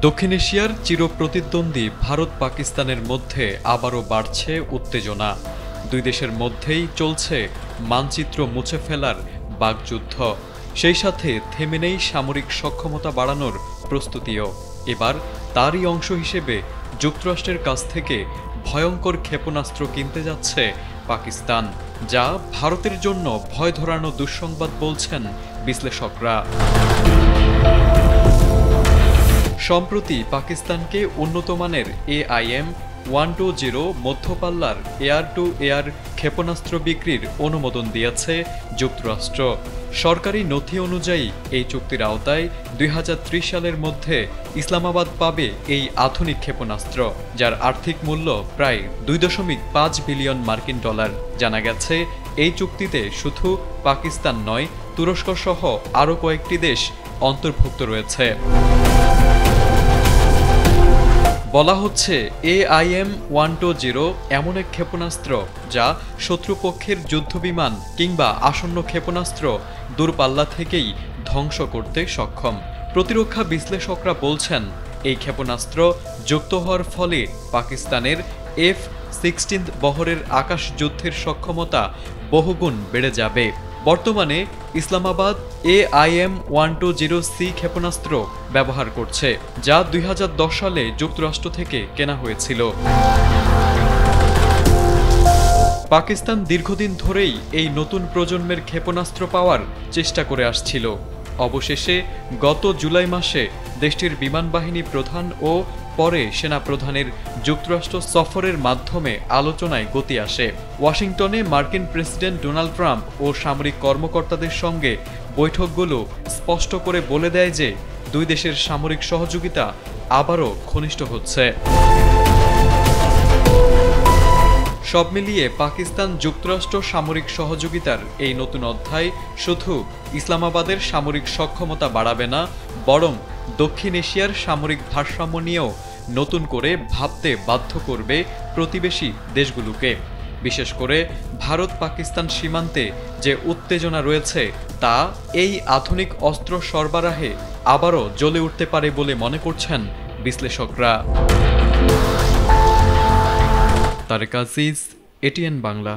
দক্ষিণ এশিয়ার চিরপ্রতিদ্বন্দ্বী ভারত পাকিস্তানের মধ্যে আবারও বাড়ছে উত্তেজনা। দুই দেশের মধ্যেই চলছে মানচিত্র মুছে ফেলার বাকযুদ্ধ। সেই সাথে থেমে নেই সামরিক সক্ষমতা বাড়ানোর প্রস্তুতিও। এবার তারই অংশ হিসেবে যুক্তরাষ্ট্রের কাছ থেকে ভয়ঙ্কর ক্ষেপণাস্ত্র কিনতে যাচ্ছে পাকিস্তান, যা ভারতের জন্য ভয় ধরানো দুঃসংবাদ বলছেন বিশ্লেষকরা। সম্প্রতি পাকিস্তানকে উন্নতমানের AIM-120 মধ্যপাল্লার এয়ার টু এয়ার ক্ষেপণাস্ত্র বিক্রির অনুমোদন দিয়েছে যুক্তরাষ্ট্র। সরকারি নথি অনুযায়ী এই চুক্তির আওতায় 2030 সালের মধ্যে ইসলামাবাদ পাবে এই আধুনিক ক্ষেপণাস্ত্র, যার আর্থিক মূল্য প্রায় $2.5 বিলিয়ন মার্কিন ডলার। জানা গেছে, এই চুক্তিতে শুধু পাকিস্তান নয়, তুরস্ক সহ আরও কয়েকটি দেশ অন্তর্ভুক্ত রয়েছে। বলা হচ্ছে AIM-120 এমন এক ক্ষেপণাস্ত্র যা শত্রুপক্ষের যুদ্ধবিমান কিংবা আসন্ন ক্ষেপণাস্ত্র দূরপাল্লা থেকেই ধ্বংস করতে সক্ষম। প্রতিরক্ষা বিশ্লেষকরা বলছেন, এই ক্ষেপণাস্ত্র যুক্ত হওয়ার ফলে পাকিস্তানের F-16 বহরের আকাশ যুদ্ধের সক্ষমতা বহুগুণ বেড়ে যাবে। বর্তমানে ইসলামাবাদ AIM-120C ক্ষেপণাস্ত্র ব্যবহার করছে, যা 2010 সালে যুক্তরাষ্ট্র থেকে কেনা হয়েছিল। পাকিস্তান দীর্ঘদিন ধরেই এই নতুন প্রজন্মের ক্ষেপণাস্ত্র পাওয়ার চেষ্টা করে আসছিল। অবশেষে গত জুলাই মাসে দেশটির বিমানবাহিনী প্রধান ও পরে সেনাপ্রধানের যুক্তরাষ্ট্র সফরের মাধ্যমে আলোচনায় গতি আসে। ওয়াশিংটনে মার্কিন প্রেসিডেন্ট ডোনাল্ড ট্রাম্প ও সামরিক কর্মকর্তাদের সঙ্গে বৈঠকগুলো স্পষ্ট করে বলে দেয় যে দুই দেশের সামরিক সহযোগিতা আবারও ঘনিষ্ঠ হচ্ছে। সব মিলিয়ে পাকিস্তান যুক্তরাষ্ট্র সামরিক সহযোগিতার এই নতুন অধ্যায় শুধু ইসলামাবাদের সামরিক সক্ষমতা বাড়াবে না, বরং দক্ষিণ এশিয়ার সামরিক ভারসাম্য নিয়েও নতুন করে ভাবতে বাধ্য করবে প্রতিবেশী দেশগুলোকে। বিশেষ করে ভারত পাকিস্তান সীমান্তে যে উত্তেজনা রয়েছে, তা এই আধুনিক অস্ত্র সরবরাহে আবারও জ্বলে উঠতে পারে বলে মনে করছেন বিশ্লেষকরা। তারেক আজিজ, ATN বাংলা।